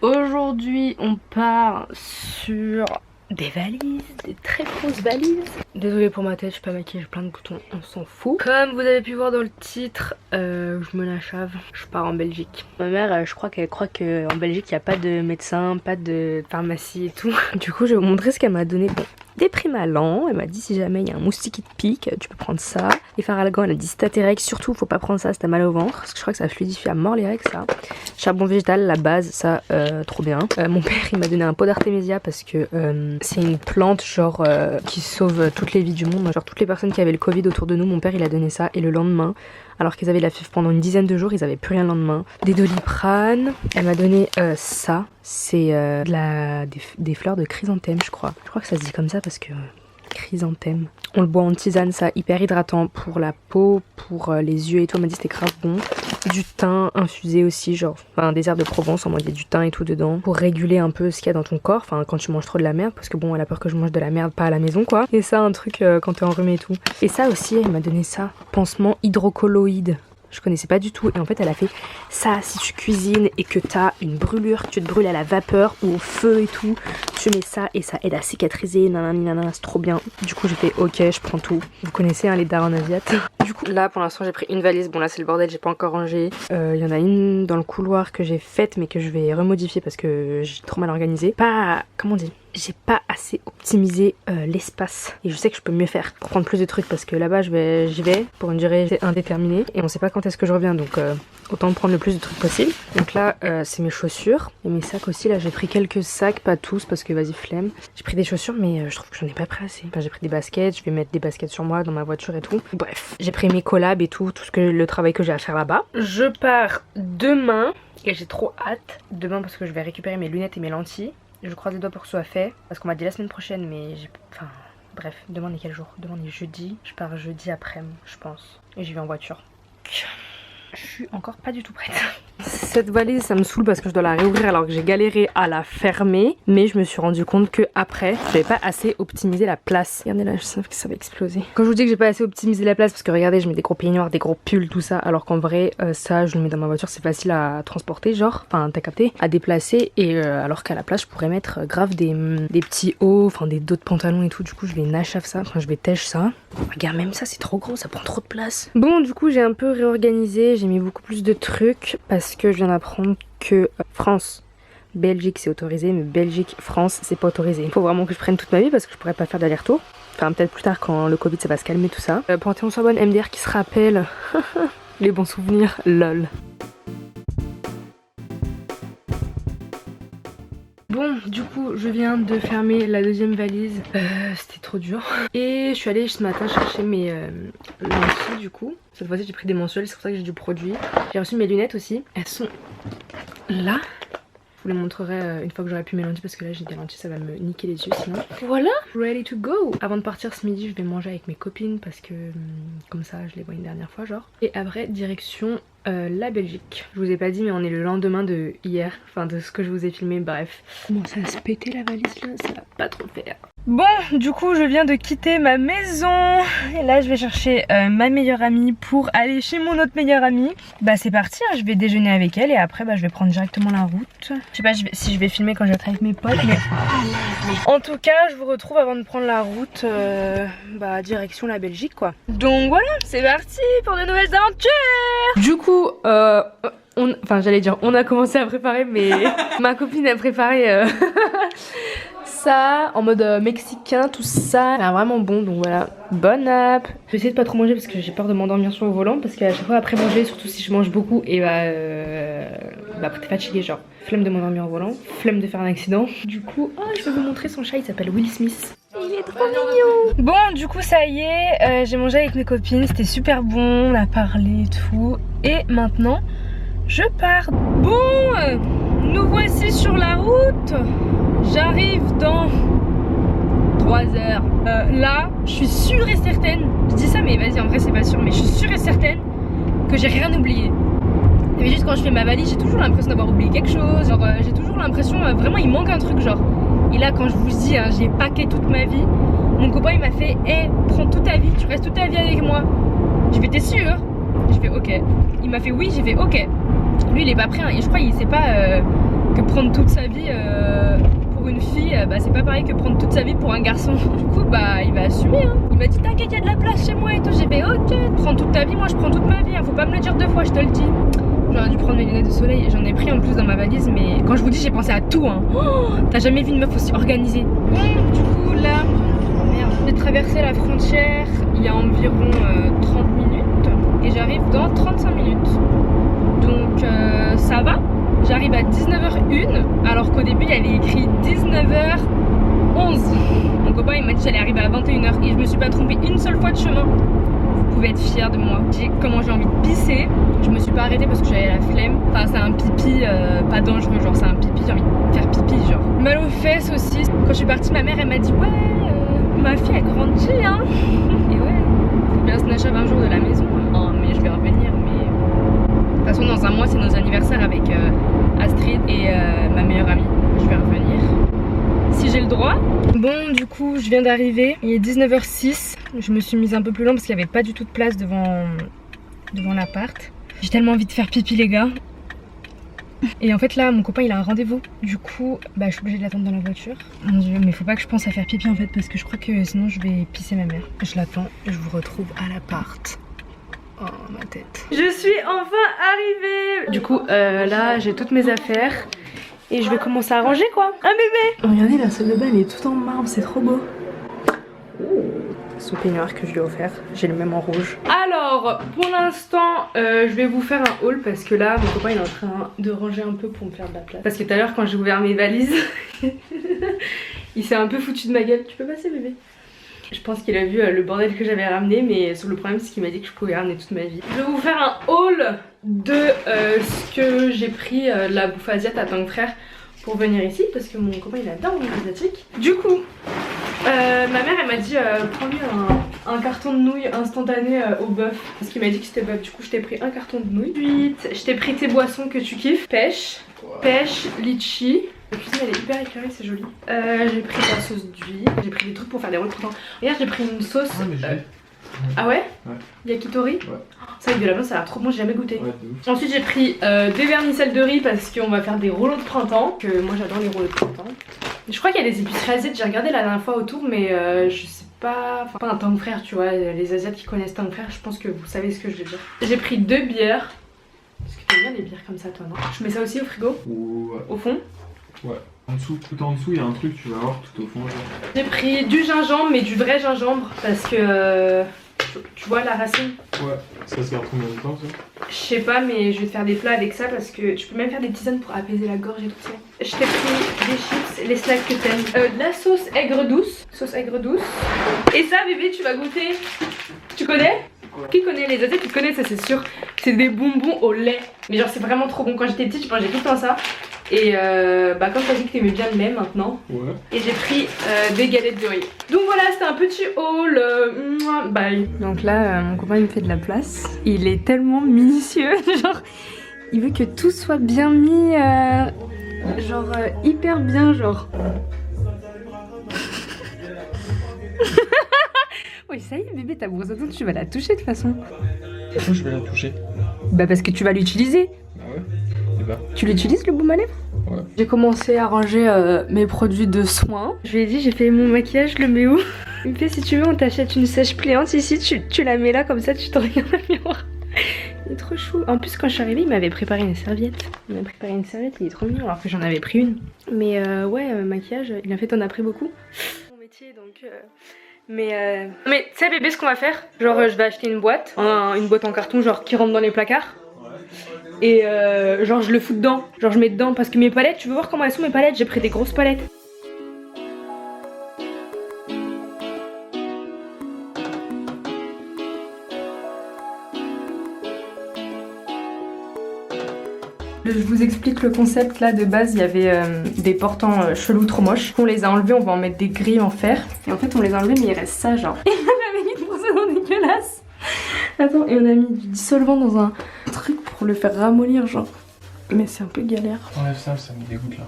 Aujourd'hui on part sur des valises, des très grosses valises. Désolée pour ma tête, je suis pas maquillée, j'ai plein de boutons, on s'en fout. Comme vous avez pu voir dans le titre, je me la chave, je pars en Belgique. Ma mère, je crois qu'elle croit qu'en Belgique il n'y a pas de médecin, pas de pharmacie et tout. Du coup je vais vous montrer ce qu'elle m'a donné. Bon, des primalents, elle m'a dit si jamais il y a un moustique qui te pique, tu peux prendre ça. Les Faralgan, elle a dit si t'as tes règles, surtout faut pas prendre ça si t'as mal au ventre, parce que je crois que ça fluidifie à mort les règles ça. Charbon végétal, la base, ça trop bien. Mon père il m'a donné un pot d'artémisia parce que c'est une plante genre qui sauve toutes les vies du monde. Genre toutes les personnes qui avaient le Covid autour de nous, mon père il a donné ça et le lendemain, alors qu'ils avaient la fièvre pendant une dizaine de jours, ils avaient plus rien le lendemain. Des Doliprane, elle m'a donné ça, c'est des fleurs de chrysanthème je crois. Je crois que ça se dit comme ça parce que chrysanthème. On le boit en tisane, ça hyper hydratant pour la peau, pour les yeux et tout. Elle m'a dit c'était grave bon. Du thym infusé aussi, genre un désert de Provence en mode il y a du thym et tout dedans pour réguler un peu ce qu'il y a dans ton corps, enfin quand tu manges trop de la merde, parce que bon elle a peur que je mange de la merde pas à la maison quoi. Et ça un truc quand t'es enrhumé et tout. Et ça aussi elle m'a donné ça, pansement hydrocolloïde. Je connaissais pas du tout et en fait elle a fait ça si tu cuisines et que t'as une brûlure, que tu te brûles à la vapeur ou au feu et tout, tu mets ça et ça aide à cicatriser, nanana, c'est trop bien. Du coup j'ai fait ok je prends tout. Vous connaissez hein, les darons asiates. Du coup là pour l'instant j'ai pris une valise, bon là c'est le bordel, j'ai pas encore rangé. Il y en a une dans le couloir que j'ai faite mais que je vais remodifier parce que j'ai trop mal organisé. Pas, comment on dit, j'ai pas assez optimisé l'espace et je sais que je peux mieux faire pour prendre plus de trucs parce que là-bas j'y vais pour une durée indéterminée et on sait pas quand est-ce que je reviens donc autant prendre le plus de trucs possible. Donc là c'est mes chaussures et mes sacs aussi. Là j'ai pris quelques sacs, pas tous parce que vas-y flemme. J'ai pris des chaussures mais je trouve que j'en ai pas pris assez. Enfin, j'ai pris des baskets, je vais mettre des baskets sur moi dans ma voiture et tout. Bref, j'ai pris mes collabs et tout le travail que j'ai à faire là-bas. Je pars demain et j'ai trop hâte. Demain parce que je vais récupérer mes lunettes et mes lentilles. Je croise les doigts pour que ce soit fait parce qu'on m'a dit la semaine prochaine mais j'ai... Enfin bref, demain on est quel jour? Demain on est jeudi, je pars jeudi après-midi je pense et j'y vais en voiture. Je suis encore pas du tout prête. Cette valise ça me saoule parce que je dois la réouvrir alors que j'ai galéré à la fermer. Mais je me suis rendu compte que après j'avais pas assez optimisé la place. Regardez là, je sais que ça va exploser. Quand je vous dis que j'ai pas assez optimisé la place, parce que regardez je mets des gros peignoirs, des gros pulls, tout ça. Alors qu'en vrai ça je le mets dans ma voiture, c'est facile à transporter genre. Enfin t'as capté, à déplacer. Et alors qu'à la place je pourrais mettre grave des petits hauts, enfin des dos de pantalons et tout. Du coup je vais nachave ça, enfin je vais tèche ça. Regarde même ça c'est trop gros, ça prend trop de place. Bon du coup j'ai un peu réorganisé, j'ai mis beaucoup plus de trucs parce que je viens d'apprendre que France, Belgique c'est autorisé mais Belgique, France c'est pas autorisé. Il faut vraiment que je prenne toute ma vie parce que je pourrais pas faire d'aller-retour. Enfin peut-être plus tard quand le Covid ça va se calmer tout ça. Panthéon-Sorbonne, MDR qui se rappelle les bons souvenirs, lol. Bon, du coup, je viens de fermer la deuxième valise. C'était trop dur. Et je suis allée ce matin chercher mes lentilles du coup. Cette fois-ci, j'ai pris des mensuels, c'est pour ça que j'ai du produit. J'ai reçu mes lunettes aussi. Elles sont là. Je vous les montrerai une fois que j'aurai pu mes lentilles parce que là j'ai des lentilles, ça va me niquer les yeux sinon. Voilà, ready to go. Avant de partir ce midi, je vais manger avec mes copines parce que comme ça je les vois une dernière fois genre. Et après direction la Belgique. Je vous ai pas dit mais on est le lendemain de hier, enfin de ce que je vous ai filmé, bref. Comment ça va se péter la valise là, ça va pas trop faire. Bon, du coup je viens de quitter ma maison et là je vais chercher ma meilleure amie pour aller chez mon autre meilleure amie. Bah c'est parti, hein, je vais déjeuner avec elle et après bah, je vais prendre directement la route. Je sais pas si je vais filmer quand je vais être avec mes potes mais... En tout cas je vous retrouve avant de prendre la route bah direction la Belgique quoi. Donc voilà, c'est parti pour de nouvelles aventures. Du coup enfin j'allais dire on a commencé à préparer mais ma copine a préparé ça en mode mexicain, tout ça, ça a l'air vraiment bon donc voilà, bonne app. Je vais essayer de pas trop manger parce que j'ai peur de m'endormir sur le volant parce qu'à chaque fois après manger, surtout si je mange beaucoup et bah après t'es fatigué genre, flemme de m'endormir au volant, flemme de faire un accident. Du coup, oh, je vais vous montrer son chat, il s'appelle Will Smith. Il est trop mignon. Bon du coup ça y est, j'ai mangé avec mes copines, c'était super bon, on a parlé et tout. Et maintenant je pars. Bon, nous voici sur la route. J'arrive dans 3 heures. Là, je suis sûre et certaine, je dis ça mais vas-y en vrai c'est pas sûr, mais je suis sûre et certaine que j'ai rien oublié. Mais juste quand je fais ma valise, j'ai toujours l'impression d'avoir oublié quelque chose. Genre j'ai toujours l'impression, vraiment il manque un truc genre. Et là quand je vous dis, hein, j'ai packé toute ma vie. Mon copain il m'a fait, hey, prends toute ta vie, tu restes toute ta vie avec moi. Je vais, t'es sûre? Je fais ok. Il m'a fait oui, j'ai fait ok. Lui il est pas prêt hein, et je crois il sait pas que prendre toute sa vie pour une fille, bah c'est pas pareil que prendre toute sa vie pour un garçon. Du coup bah il va assumer hein. Il m'a dit t'inquiète, il y a de la place chez moi et tout. J'ai fait ok, prends toute ta vie, moi je prends toute ma vie hein. Faut pas me le dire 2 fois, je te le dis. J'aurais dû prendre mes lunettes de soleil, j'en ai pris en plus dans ma valise, mais quand je vous dis j'ai pensé à tout hein. Oh, t'as jamais vu une meuf aussi organisée. Bon du coup là, merde, j'ai traversé la frontière il y a environ 30 minutes et j'arrive dans 35 minutes. Donc ça va. J'arrive à 19h01 alors qu'au début il y avait écrit 19h11. Mon copain il m'a dit j'allais arriver à 21h et je me suis pas trompée une seule fois de chemin. Vous pouvez être fiers de moi. Comment j'ai envie de pisser. Je me suis pas arrêtée parce que j'avais la flemme. Enfin c'est un pipi pas dangereux, genre c'est un pipi, j'ai envie de faire pipi genre. Mal aux fesses aussi. Quand je suis partie ma mère elle m'a dit ouais ma fille a grandi hein. Et ouais, faut bien se nager à 20 jours de la maison. Oh mais je vais revenir mais... De toute façon dans un mois c'est nos anniversaires avec Astrid et ma meilleure amie. Je vais revenir si j'ai le droit. Bon du coup je viens d'arriver, il est 19h06. Je me suis mise un peu plus loin parce qu'il n'y avait pas du tout de place devant l'appart. J'ai tellement envie de faire pipi les gars. Et en fait là mon copain il a un rendez-vous. Du coup bah je suis obligée de l'attendre dans la voiture. Mon dieu mais faut pas que je pense à faire pipi en fait parce que je crois que sinon je vais pisser ma mère. Je l'attends et je vous retrouve à l'appart. Oh ma tête. Je suis enfin arrivée. Du coup là j'ai toutes mes affaires et je vais commencer à ranger quoi. Un bébé. Regardez la salle de bain elle est toute en marbre, c'est trop beau. Son peignoir que je lui ai offert, j'ai le même en rouge. Alors pour l'instant je vais vous faire un haul parce que là mon copain il est en train de ranger un peu pour me faire de la place. Parce que tout à l'heure quand j'ai ouvert mes valises il s'est un peu foutu de ma gueule. Tu peux passer bébé? Je pense qu'il a vu le bordel que j'avais ramené, mais sur le problème c'est qu'il m'a dit que je pouvais ramener toute ma vie. Je vais vous faire un haul de ce que j'ai pris de la bouffe asiatique à Tank Frère pour venir ici parce que mon copain il adore les asiatiques. Du coup ma mère elle m'a dit prends-lui un carton de nouilles instantané au bœuf parce qu'il m'a dit que c'était bœuf. Du coup je t'ai pris un carton de nouilles. Ensuite je t'ai pris tes boissons que tu kiffes. Pêche, pêche, litchi. La cuisine elle est hyper éclairée, c'est joli. J'ai pris de la sauce d'huile, j'ai pris des trucs pour faire des rôles pourtant. Regarde j'ai pris une sauce. Ah ouais, ouais. Yakitori. Ouais. Ça avec de la viande ça a l'air trop bon, j'ai jamais goûté. Ouais, ensuite j'ai pris des vermicelles de riz parce qu'on va faire des rouleaux de printemps. Que moi j'adore les rouleaux de printemps. Je crois qu'il y a des épiceries asiatiques, j'ai regardé la dernière fois autour mais je sais pas. Enfin pas un Tank Frère tu vois, les asiates qui connaissent Tank Frère je pense que vous savez ce que je veux dire. J'ai pris 2 bières. Parce que t'aimes bien les bières comme ça toi non? Je mets ça aussi au frigo? Ouais. Au fond? Ouais. En dessous, tout en dessous, il y a un truc, tu vas voir tout au fond. J'ai pris du gingembre, mais du vrai gingembre, parce que tu vois la racine. Ouais, ça se garde combien de temps ça? Je sais pas, mais je vais te faire des plats avec ça parce que tu peux même faire des tisanes pour apaiser la gorge et tout ça. Je t'ai pris des chips, les snacks que t'aimes. De la sauce aigre douce. Sauce aigre douce. Et ça, bébé, tu vas goûter. Tu connais? Qui connaît les asiatiques? Qui connaît ça, c'est sûr. C'est des bonbons au lait. Mais genre, c'est vraiment trop bon. Quand j'étais petite, je mangeais tout le temps ça. Et bah comme t'as dit que t'aimais bien le lait maintenant. Ouais. Et j'ai pris des galettes de riz. Donc voilà, c'était un petit haul. Bye. Donc là mon copain il me fait de la place. Il est tellement minutieux. Genre il veut que tout soit bien mis. Genre hyper bien genre. Oui ça y est bébé, ta brosse à dents tu vas la toucher de toute façon. Pourquoi je vais la toucher? Bah parce que tu vas l'utiliser. Ah ouais. Tu l'utilises le baume à lèvres? Ouais. J'ai commencé à ranger mes produits de soins. Je lui ai dit j'ai fait mon maquillage, je le mets où? Il me fait si tu veux on t'achète une sèche pliante ici, tu la mets là comme ça tu te regardes dans le miroir. Il est trop chou. En plus quand je suis arrivée il m'avait préparé une serviette. Il m'a préparé une serviette, il est trop mignon alors que j'en avais pris une. Mais ouais maquillage, il a fait t'en as pris beaucoup. Mon métier donc... Mais tu sais bébé ce qu'on va faire? Genre je vais acheter une boîte en carton genre qui rentre dans les placards. Et genre je le fous dedans, genre je mets dedans parce que mes palettes, tu veux voir comment elles sont mes palettes? J'ai pris des grosses palettes. Je vous explique le concept là de base, il y avait des portants chelous trop moches. On les a enlevés, on va en mettre des grilles en fer. Et en fait on les a enlevés mais il reste ça genre. Et on avait mis une brosse à dents dégueulasse. Attends, et on a mis du dissolvant dans un truc pour le faire ramollir genre. Mais c'est un peu galère. Enlève ça, ça me dégoûte là.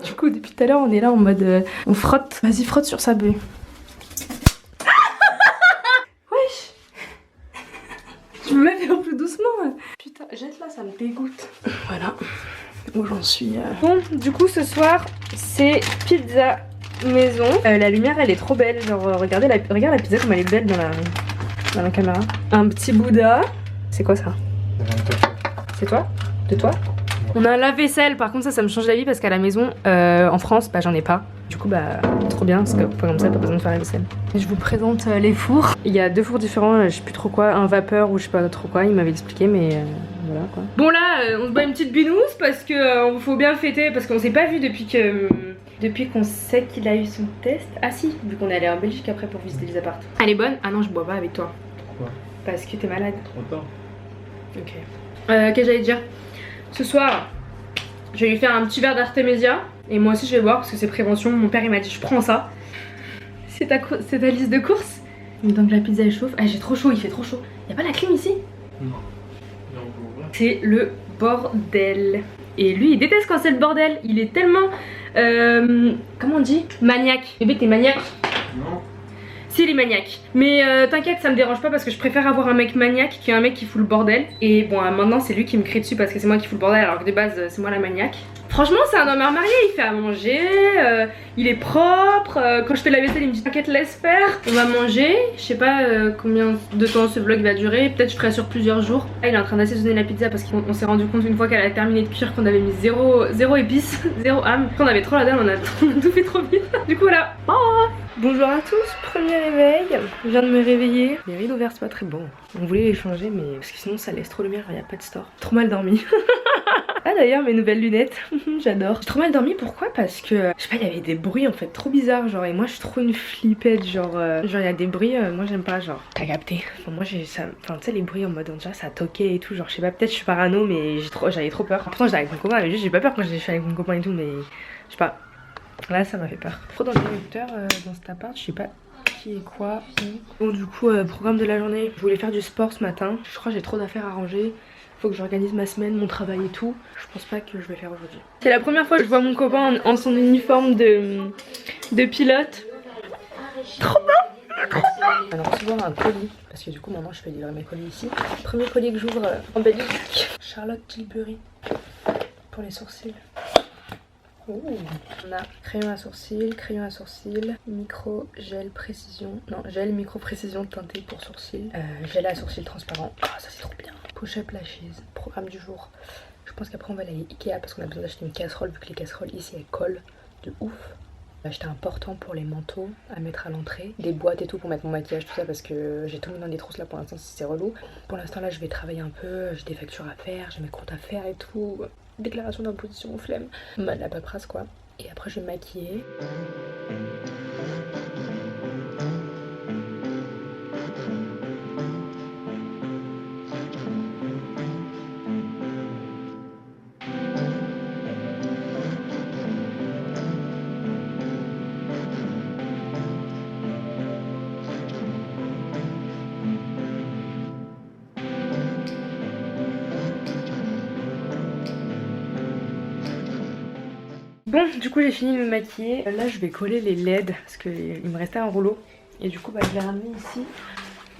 Du coup depuis tout à l'heure on est là en mode on frotte. Vas-y frotte sur sa bœuf. Wesh. Je me mets faire plus doucement. Putain, jette là, ça me dégoûte. Voilà où j'en suis... Bon, du coup ce soir c'est pizza maison. La lumière elle est trop belle, genre regardez regarde la pizza comme elle est belle dans la caméra. Un petit Bouddha. C'est quoi ça? C'est toi? De toi? On a un lave-vaisselle, par contre ça me change la vie parce qu'à la maison, en France, bah j'en ai pas. Du coup bah trop bien parce que comme ça pas besoin de faire la vaisselle. Et je vous présente les fours. Il y a deux fours différents, je sais plus trop quoi, un vapeur ou je sais pas trop quoi, il m'avait expliqué mais voilà quoi. Bon là on se bat une petite binousse parce que faut bien fêter parce qu'on s'est pas vu depuis qu'on sait qu'il a eu son test. Ah si, vu qu'on est allé en Belgique après pour visiter les apparts. Elle est bonne? Ah non je bois pas avec toi. Pourquoi? Parce que t'es malade. Trop tard. Ok. Qu'est-ce que j'allais dire? Ce soir, je vais lui faire un petit verre d'Artemisia. Et moi aussi je vais boire parce que c'est prévention. Mon père il m'a dit je prends ça. C'est ta liste de courses. Donc la pizza elle chauffe. Ah j'ai trop chaud, il fait trop chaud. Y'a pas la clim ici? Non. C'est le bordel. Et lui il déteste quand c'est le bordel. Il est tellement... comment on dit? Maniaque. Bébé t'es maniaque? Non. Si il est maniaque. Mais t'inquiète ça me dérange pas parce que je préfère avoir un mec maniaque qu'un mec qui fout le bordel. Et bon maintenant c'est lui qui me crie dessus parce que c'est moi qui fout le bordel alors que de base c'est moi la maniaque. Franchement c'est un homme marié, il fait à manger, il est propre, quand je fais la vaisselle il me dit t'inquiète laisse faire. On va manger, je sais pas combien de temps ce vlog va durer, peut-être je ferai sur plusieurs jours. Là, il est en train d'assaisonner la pizza parce qu'on s'est rendu compte une fois qu'elle a terminé de cuire qu'on avait mis zéro épice, zéro âme. Qu'on avait trop la dalle, on a tout fait trop vite. Du coup voilà. Oh bonjour à tous, premier réveil, je viens de me réveiller. Les rideaux ouverts c'est pas très bon, on voulait les changer mais parce que sinon ça laisse trop lumière, il n'y a pas de store. Trop mal dormi. Ah d'ailleurs mes nouvelles lunettes, j'adore. J'ai trop mal dormi, pourquoi? Parce que je sais pas, il y avait des bruits en fait trop bizarres genre et moi je suis trop une flippette genre il y a des bruits, moi j'aime pas genre. T'as capté? Enfin, moi j'ai ça, enfin tu sais les bruits en mode déjà ça toquait et tout genre je sais pas, peut-être je suis parano mais j'avais trop peur. Pourtant j'étais avec mon copain mais juste j'ai pas peur quand je suis avec mon copain et tout mais je sais pas. Là ça m'a fait peur. Trop dans le directeur dans cet appart, je sais pas qui est quoi. Bon du coup programme de la journée, je voulais faire du sport ce matin. Je crois que j'ai trop d'affaires à ranger. Faut que j'organise ma semaine, mon travail et tout. Je pense pas que je vais faire aujourd'hui. C'est la première fois que je vois mon copain en son uniforme de pilote. Trop bien, trop bien. Alors recevoir un colis parce que du coup maintenant je fais livrer mes colis ici. Premier colis que j'ouvre en Belgique. Charlotte Tilbury pour les sourcils. Oh. On a crayon à sourcils, micro gel précision, non gel micro précision teinté pour sourcils, gel à sourcils transparent. Ah ça c'est trop bien. Push-up lashes, programme du jour. Je pense qu'après on va aller Ikea parce qu'on a besoin d'acheter une casserole vu que les casseroles ici elles collent de ouf. J'ai acheté un portant pour les manteaux à mettre à l'entrée, des boîtes et tout pour mettre mon maquillage tout ça parce que j'ai tout mis dans des trousses là pour l'instant c'est relou. Pour l'instant là je vais travailler un peu, j'ai des factures à faire, j'ai mes comptes à faire et tout. Déclaration d'imposition, flemme, la paperasse quoi. Et après je vais me maquiller. Bon, du coup j'ai fini de me maquiller. Là je vais coller les LED parce qu'il me restait un rouleau. Et du coup bah, je l'ai ramené ici.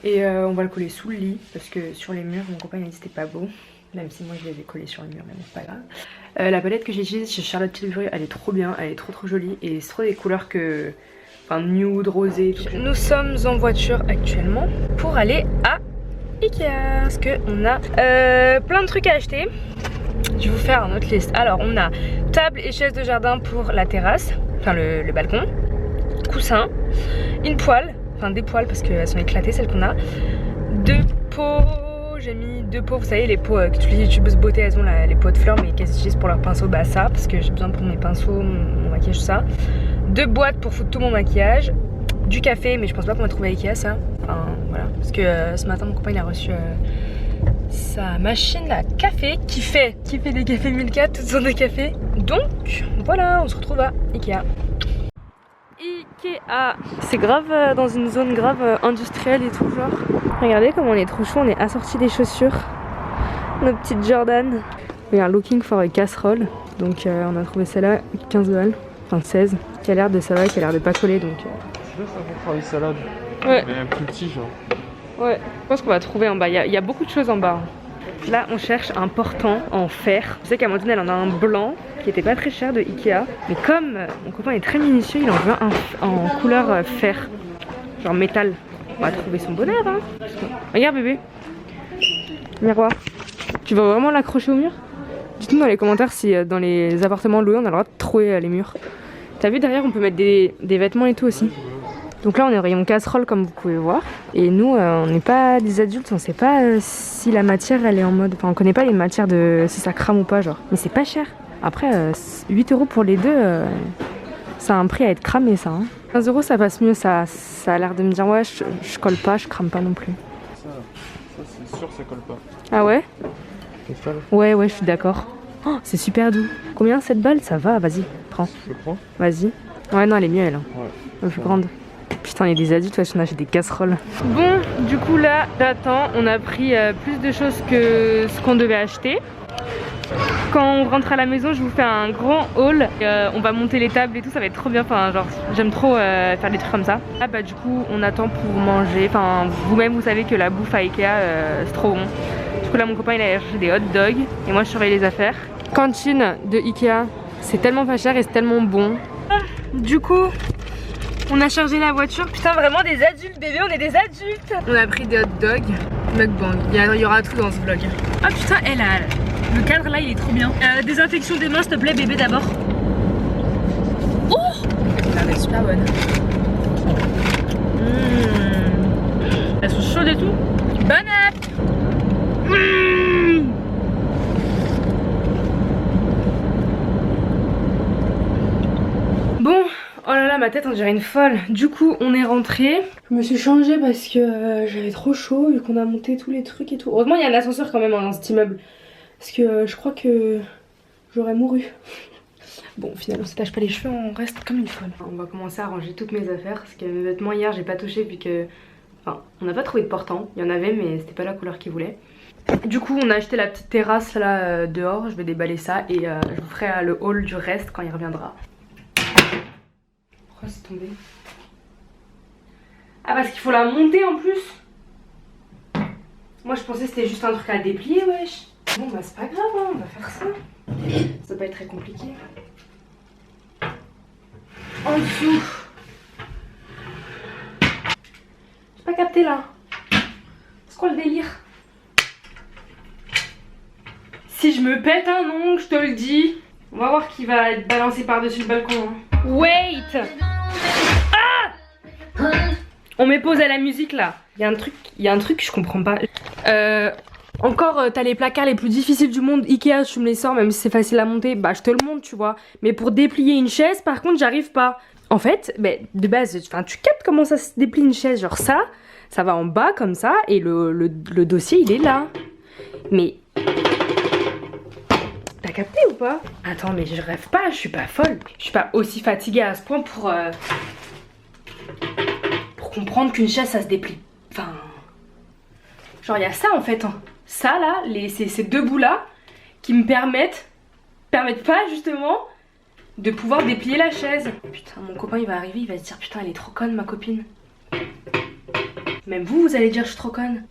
Et on va le coller sous le lit parce que sur les murs mon copain il a dit c'était pas beau. Même si moi je les ai collés sur le mur mais bon c'est pas grave. La palette que j'ai utilisée chez Charlotte Tilbury elle est trop bien, elle est trop jolie. Et c'est trop des couleurs que... Enfin nude, rosé, tout. Nous sommes en voiture actuellement pour aller à Ikea. Parce qu'on a plein de trucs à acheter. Je vais vous faire une autre liste. Alors on a table et chaise de jardin pour la terrasse, enfin le balcon, coussin, une poêle, enfin des poêles parce qu'elles sont éclatées celles qu'on a, deux pots, j'ai mis deux pots, vous savez les pots que tu youtubeuses beauté elles ont les pots de fleurs mais qu'elles utilisent pour leurs pinceaux, bah ça parce que j'ai besoin pour mes pinceaux, mon maquillage tout ça, deux boîtes pour foutre tout mon maquillage, du café mais je pense pas qu'on va trouver à Ikea ça, enfin voilà parce que ce matin mon copain il a reçu sa machine à café qui fait des cafés Milka, toutes sortes de cafés. Donc voilà, on se retrouve à Ikea. Ikea, c'est grave dans une zone grave industrielle et tout genre. Regardez comme on est trop chaud, on est assorti des chaussures, nos petites Jordan. We are looking for a casserole. Donc on a trouvé celle-là 15 balles, enfin 16, qui a l'air de ça va, qui a l'air de pas coller donc. Je veux ça pour faire des salades. Ouais. Mais un plus petit genre. Ouais, je pense qu'on va trouver en bas. Il y a beaucoup de choses en bas. Là on cherche un portant en fer. Je sais qu'Amandine elle en a un blanc qui était pas très cher de Ikea. Mais comme mon copain est très minutieux, il en veut un en couleur fer. Genre métal. On va trouver son bonheur hein. Regarde bébé. Miroir. Tu vas vraiment l'accrocher au mur? Dites-nous dans les commentaires si dans les appartements loués on a le droit de trouer les murs. T'as vu derrière on peut mettre des vêtements et tout aussi. Donc là on est au rayon casserole comme vous pouvez voir. Et nous on n'est pas des adultes, on sait pas si la matière elle est en mode... Enfin on connaît pas les matières de si ça crame ou pas genre. Mais c'est pas cher. Après 8 € pour les deux, ça a un prix à être cramé ça. Hein. 15 € ça passe mieux, ça a l'air de me dire ouais je colle pas, je crame pas non plus. Ça c'est sûr ça colle pas. Ah ouais? Ouais, je suis d'accord. Oh, c'est super doux. Combien cette balle? Ça va, vas-y, prends. Je le prends. Vas-y. Ouais, non, elle est mieux, elle. Hein. Ouais. Elle est plus grande. Putain, il y a des adultes, on achète des casseroles. Bon, du coup, là, j'attends. On a pris plus de choses que ce qu'on devait acheter. Quand on rentre à la maison, je vous fais un grand haul. On va monter les tables et tout, ça va être trop bien. Enfin, genre, j'aime trop faire des trucs comme ça. Là, bah, du coup, on attend pour manger. Enfin, vous-même, vous savez que la bouffe à Ikea, c'est trop bon. Du coup là mon copain il a cherché des hot dogs et moi je surveille les affaires. Cantine de Ikea, c'est tellement pas cher et c'est tellement bon. Du coup on a chargé la voiture. Putain vraiment des adultes bébé, on est des adultes. On a pris des hot dogs, mukbang, il y aura tout dans ce vlog. Ah putain elle a... Le cadre là il est trop bien. Désinfection des mains s'il te plaît bébé d'abord. Oh elle est super bonne. Elles sont chaudes et tout. Bon app. Bon, oh là là ma tête on dirait une folle. Du coup on est rentré. Je me suis changée parce que j'avais trop chaud vu qu'on a monté tous les trucs et tout. Heureusement il y a un ascenseur quand même dans cet immeuble. Parce que je crois que j'aurais mouru. Bon au final on s'attache pas les cheveux, on reste comme une folle. On va commencer à ranger toutes mes affaires. Parce que mes vêtements hier j'ai pas touché vu que... Enfin on n'a pas trouvé de portant. Il y en avait mais c'était pas la couleur qu'ils voulaient. Du coup on a acheté la petite terrasse là dehors, je vais déballer ça et je vous ferai le haul du reste quand il reviendra. Pourquoi c'est tombé? Ah parce qu'il faut la monter en plus. Moi je pensais que c'était juste un truc à déplier wesh. Bon bah c'est pas grave hein, on va faire ça. Ça va pas être très compliqué. En dessous. J'ai pas capté là. C'est quoi le délire? Si je me pète un ongle, je te le dis. On va voir qui va être balancé par-dessus le balcon. Hein. Wait! Ah! On met pause à la musique là. Il y a un truc, je comprends pas. Encore, t'as les placards les plus difficiles du monde. Ikea, tu me les sors, même si c'est facile à monter, bah je te le montre, tu vois. Mais pour déplier une chaise, par contre, j'arrive pas. En fait, bah, de base, tu captes comment ça se déplie une chaise. Genre ça va en bas comme ça, et le dossier, il est là. Mais... T'as capté ou pas? Attends mais je rêve pas, je suis pas folle. Je suis pas aussi fatiguée à ce point pour comprendre qu'une chaise ça se déplie. Enfin... Genre il y a ça en fait. Hein. Ça là, ces deux bouts là qui me permettent pas justement de pouvoir déplier la chaise. Putain mon copain il va arriver, il va se dire putain elle est trop conne ma copine. Même vous allez dire je suis trop conne.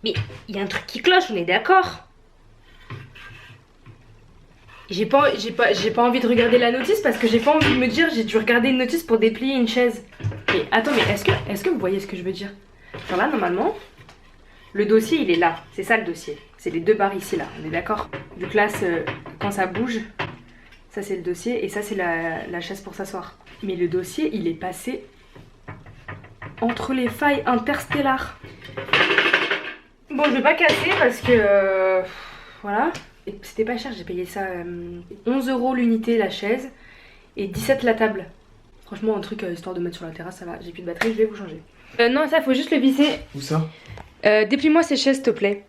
Mais il y a un truc qui cloche, on est d'accord. J'ai pas envie de regarder la notice parce que j'ai pas envie de me dire j'ai dû regarder une notice pour déplier une chaise. Mais attends, mais est-ce que vous voyez ce que je veux dire? Genre là, normalement, le dossier il est là. C'est ça le dossier. C'est les deux barres ici là, on est d'accord? Du que là, quand ça bouge, ça c'est le dossier et ça c'est la chaise pour s'asseoir. Mais le dossier il est passé entre les failles interstellaires. Bon je vais pas casser parce que voilà, et c'était pas cher, j'ai payé ça 11 € l'unité la chaise et 17 la table. Franchement un truc histoire de mettre sur la terrasse ça va, j'ai plus de batterie, je vais vous changer. Non ça faut juste le visser. Où ça? Déplie-moi ces chaises s'il te plaît.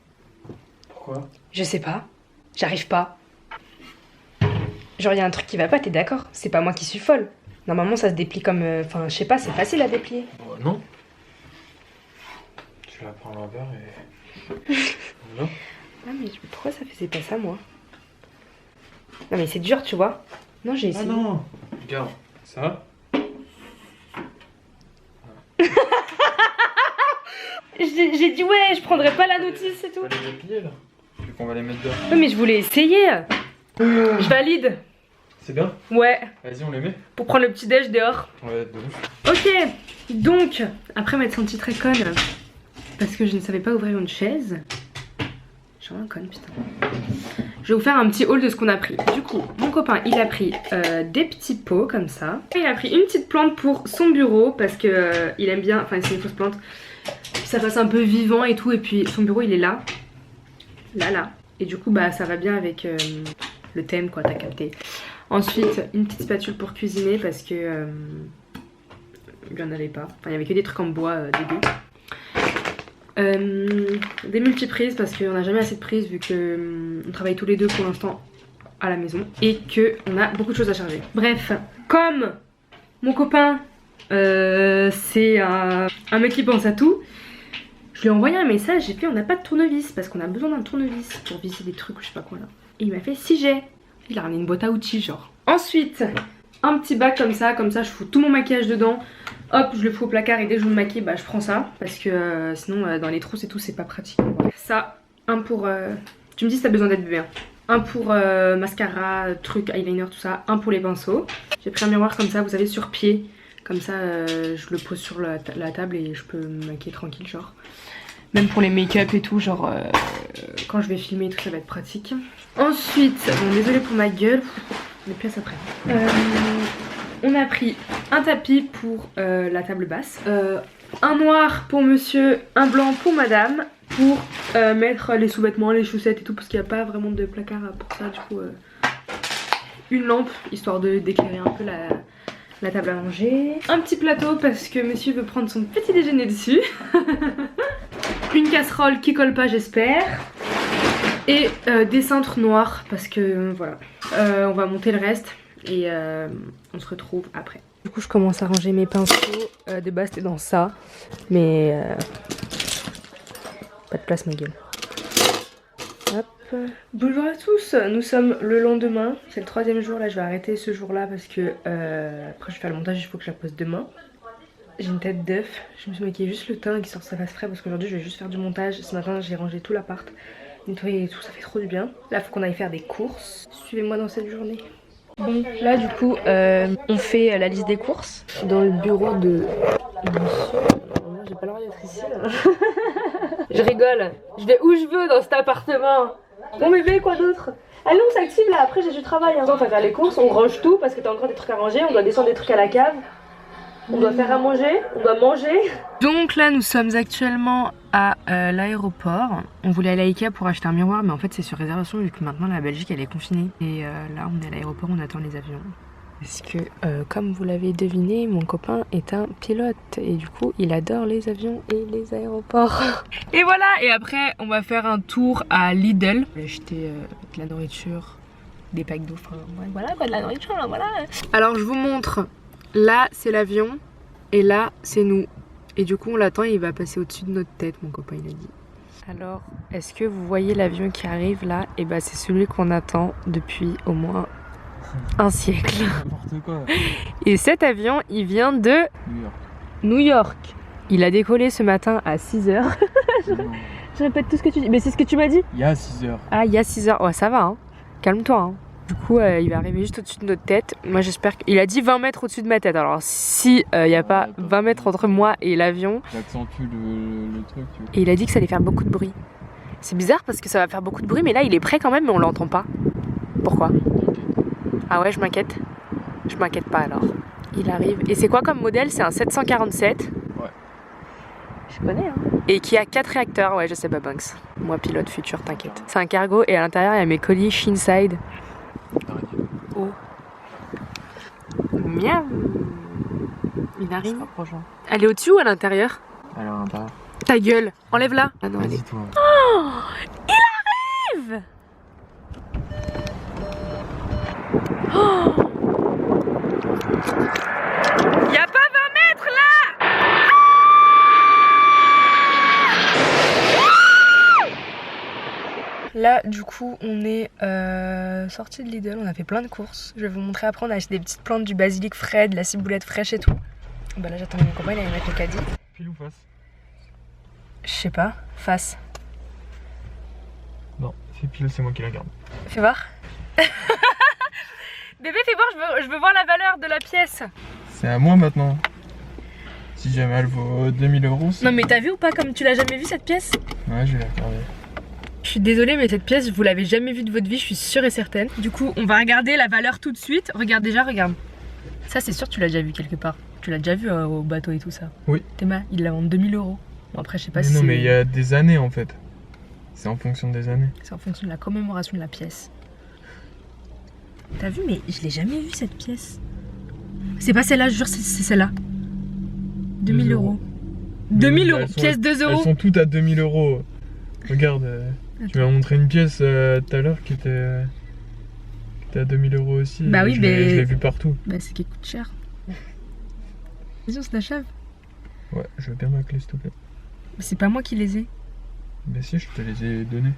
Pourquoi? Je sais pas, j'arrive pas. Genre y a un truc qui va pas, t'es d'accord? C'est pas moi qui suis folle. Normalement ça se déplie comme, enfin je sais pas, c'est facile à déplier. Non. Tu la prends à l'envers et... Non. Ah mais pourquoi ça faisait pas ça moi? Non mais c'est dur tu vois. Non j'ai essayé. Ah non. Regarde, ça. J'ai j'ai dit ouais, je prendrais pas la notice et tout. On va les plier là. Vu qu'on va les mettre dehors. Oui, mais je voulais essayer. Je valide. C'est bien. Ouais. Vas-y, on les met. Pour prendre le petit déj dehors. Ouais, de ouf. Ok, donc, après m'être sentie très conne, parce que je ne savais pas ouvrir une chaise. Je suis vraiment conne, putain. Je vais vous faire un petit haul de ce qu'on a pris. Du coup, mon copain, il a pris des petits pots comme ça. Il a pris une petite plante pour son bureau, parce que il aime bien, enfin c'est une fausse plante, ça fasse un peu vivant et tout. Et puis son bureau, il est là. Là. Et du coup, bah ça va bien avec le thème, quoi, t'as capté. Ensuite, une petite spatule pour cuisiner, parce que... il n'y en avait pas. Enfin, il n'y avait que des trucs en bois dégueu. Des multiprises parce qu'on n'a jamais assez de prises vu que on travaille tous les deux pour l'instant à la maison et qu'on a beaucoup de choses à charger. Bref, comme mon copain c'est un mec qui pense à tout, je lui ai envoyé un message, j'ai fait on n'a pas de tournevis parce qu'on a besoin d'un tournevis pour visser des trucs ou je sais pas quoi là. Et il m'a fait si j'ai. Il a ramené une boîte à outils genre. Ensuite, un petit bac comme ça je fous tout mon maquillage dedans. Hop, je le fous au placard et dès que je me maquille, bah je prends ça. Parce que sinon dans les trousses et tout c'est pas pratique. Ça, un pour... tu me dis si t'as besoin d'être bébé. Hein. Un pour mascara, truc, eyeliner, tout ça. Un pour les pinceaux. J'ai pris un miroir comme ça, vous savez, sur pied. Comme ça, je le pose sur la table et je peux me maquiller tranquille, genre. Même pour les make-up et tout, genre quand je vais filmer et tout, ça va être pratique. Ensuite, bon désolée pour ma gueule, on est place après. On a pris un tapis pour la table basse, un noir pour monsieur, un blanc pour madame, pour mettre les sous-vêtements, les chaussettes et tout, parce qu'il n'y a pas vraiment de placard pour ça, du coup une lampe, histoire d'éclairer un peu la table à manger. Un petit plateau parce que monsieur veut prendre son petit déjeuner dessus. Une casserole qui colle pas j'espère. Et des cintres noirs parce que voilà. On va monter le reste et on se retrouve après. Du coup je commence à ranger mes pinceaux. De base c'était dans ça. Mais pas de place ma gueule. Hop. Bonjour à tous, nous sommes le lendemain. C'est le 3e jour là, je vais arrêter ce jour là parce que après je vais faire le montage, il faut que je la pose demain. J'ai une tête d'œuf, je me suis maquillée juste le teint qui sort ça fasse frais parce qu'aujourd'hui je vais juste faire du montage. Ce matin j'ai rangé tout l'appart, nettoyé et tout, ça fait trop du bien. Là faut qu'on aille faire des courses, suivez-moi dans cette journée. Bon là du coup on fait la liste des courses dans le bureau de... J'ai pas le droit d'être ici là. Je rigole, je vais où je veux dans cet appartement. Bon bébé, quoi d'autre? Allez on s'active là, après j'ai du travail. Hein. On va faire les courses, on range tout parce que t'as encore des trucs à ranger, on doit descendre des trucs à la cave. On doit faire à manger, on doit manger. Donc là nous sommes actuellement à l'aéroport. On voulait aller à Ikea pour acheter un miroir mais en fait c'est sur réservation vu que maintenant la Belgique elle est confinée. Et là on est à l'aéroport, on attend les avions. Parce que comme vous l'avez deviné, mon copain est un pilote et du coup il adore les avions et les aéroports. Et voilà, et après on va faire un tour à Lidl. J'ai acheté de la nourriture, des packs d'eau, enfin voilà quoi, de la nourriture là, voilà. Alors je vous montre, là c'est l'avion et là c'est nous. Et du coup on l'attend et il va passer au-dessus de notre tête, mon copain il a dit. Alors est-ce que vous voyez l'avion qui arrive là? Et bah c'est celui qu'on attend depuis au moins un siècle. N'importe quoi. Et cet avion, il vient de New York. Il a décollé ce matin à 6h. Je répète tout ce que tu dis. Mais c'est ce que tu m'as dit? Il y a 6h. Ah, il y a 6h. Ouais, ça va, hein. Calme-toi. Hein. Du coup, il va arriver juste au-dessus de notre tête. Moi, j'espère qu'il a dit 20 mètres au-dessus de ma tête. Alors, si il n'y a pas 20 mètres entre moi et l'avion. J'accentue le truc. Tu vois. Et il a dit que ça allait faire beaucoup de bruit. C'est bizarre parce que ça va faire beaucoup de bruit, mais là, il est prêt quand même, mais on l'entend pas. Pourquoi? Ah ouais, je m'inquiète. Je m'inquiète pas alors. Il arrive. Et c'est quoi comme modèle? C'est un 747. Ouais. Je connais hein. Et qui a 4 réacteurs. Ouais, je sais pas, Banks. Moi, pilote futur, t'inquiète. C'est un cargo et à l'intérieur, il y a mes colis Shinside. Oh. Miam. Une arine. Elle est au-dessus ou à l'intérieur? Elle est à l'intérieur. Ta gueule. Enlève-la. Ah non, elle est... toi. Oh, il arrive. Oh, y a pas 20 mètres là. Là du coup on est sorti de Lidl, on a fait plein de courses. Je vais vous montrer après, on a acheté des petites plantes, du basilic frais, de la ciboulette fraîche et tout. Bah là j'attends mon copain, il allait mettre le caddie. Pile ou face? Je sais pas, face. Non, c'est pile, c'est moi qui la garde. Fais voir. Bébé, fais voir, je veux voir la valeur de la pièce. C'est à moi maintenant. Si jamais elle vaut 2000 euros. Non mais t'as vu ou pas comme tu l'as jamais vu cette pièce? Ouais, je vais la regarder. Je suis désolée mais cette pièce vous l'avez jamais vue de votre vie, je suis sûre et certaine. Du coup on va regarder la valeur tout de suite. Regarde déjà, regarde. Ça c'est sûr tu l'as déjà vu quelque part. Tu l'as déjà vu au bateau et tout ça. Oui. Théma, il la vend 2000 euros. Bon après je sais pas Mais si non, mais il y a des années en fait. C'est en fonction des années. c'est en fonction de la commémoration de la pièce. T'as vu mais je l'ai jamais vue cette pièce. C'est pas celle-là, je jure c'est celle-là. 2000 euros. 2000 euros, pièce 2 euros. Elles sont toutes à 2000 euros. Regarde, tu m'as montré une pièce tout à l'heure qui était à 2000 euros aussi. Bah oui, je mais. l'ai vu partout. Bah c'est qu'elle coûte cher. Vas-y, on se l'achève. Ouais, je veux bien ma clé s'il te plaît. C'est pas moi qui les ai. Bah si, je te les ai données.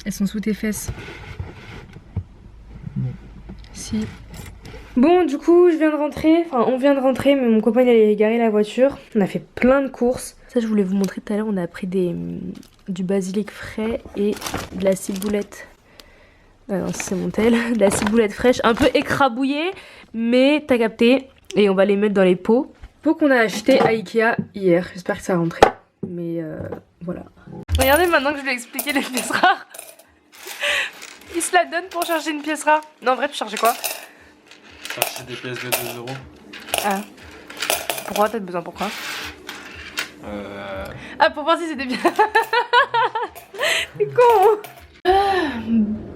Elles sont sous tes fesses. Non. Si. Bon, du coup, je viens de rentrer. Enfin, on vient de rentrer, mais mon copain il allait garer la voiture. On a fait plein de courses. Ça, je voulais vous montrer tout à l'heure. On a pris du basilic frais et de la ciboulette. Ah non, c'est mon tel. De la ciboulette fraîche, un peu écrabouillée, mais t'as capté. Et on va les mettre dans les pots. Pot qu'on a acheté à Ikea hier. J'espère que ça a rentré. Mais voilà. Regardez maintenant que je lui ai expliqué les pièces rares. Il se la donne pour chercher une pièce rare. Non, en vrai, tu cherchais quoi? Chercher des pièces de 2 euros. Ah. Pourquoi t'as besoin? Pourquoi? Ah, pour voir si c'était bien. C'est con.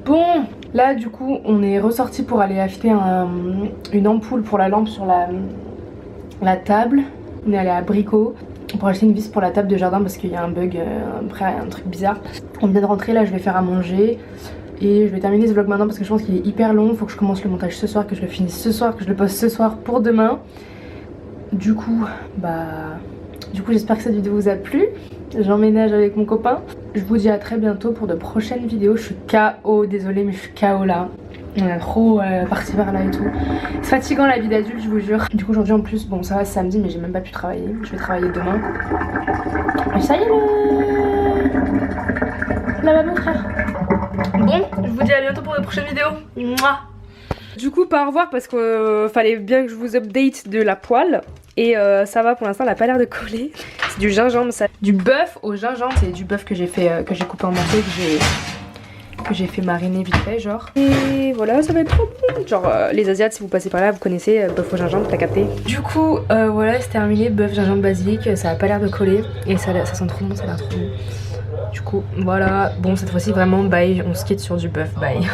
Bon, là du coup on est ressorti pour aller acheter une ampoule pour la lampe sur la table. On est allé à Brico pour acheter une vis pour la table de jardin parce qu'il y a un bug, un truc bizarre. On vient de rentrer, là je vais faire à manger. Et je vais terminer ce vlog maintenant parce que je pense qu'il est hyper long. Faut que je commence le montage ce soir, que je le finisse ce soir, que je le poste ce soir pour demain. Du coup j'espère que cette vidéo vous a plu. J'emménage avec mon copain. Je vous dis à très bientôt pour de prochaines vidéos. Je suis KO, désolée mais je suis KO là. On a trop parti par là et tout. C'est fatigant la vie d'adulte, je vous jure. Du coup aujourd'hui en plus, bon ça va c'est samedi mais j'ai même pas pu travailler. Je vais travailler demain. Et ça y est là mon frère. Bon, je vous dis à bientôt pour de prochaines vidéos. Mouah. Du coup pas au revoir parce qu'il fallait bien que je vous update de la poêle. Et ça va pour l'instant, elle a pas l'air de coller. C'est du gingembre, ça. Du bœuf au gingembre. C'est du bœuf que j'ai fait, que j'ai coupé en morceaux, que j'ai fait mariner vite fait, genre. Et voilà, ça va être trop bon. Genre, les Asiates, si vous passez par là, vous connaissez bœuf au gingembre, t'as capté. Du coup, voilà, c'est terminé. Bœuf, gingembre, basilic, ça a pas l'air de coller. Et ça sent trop bon, ça a l'air trop bon. Du coup, voilà. Bon, cette fois-ci, vraiment, bye. On se quitte sur du bœuf, bye.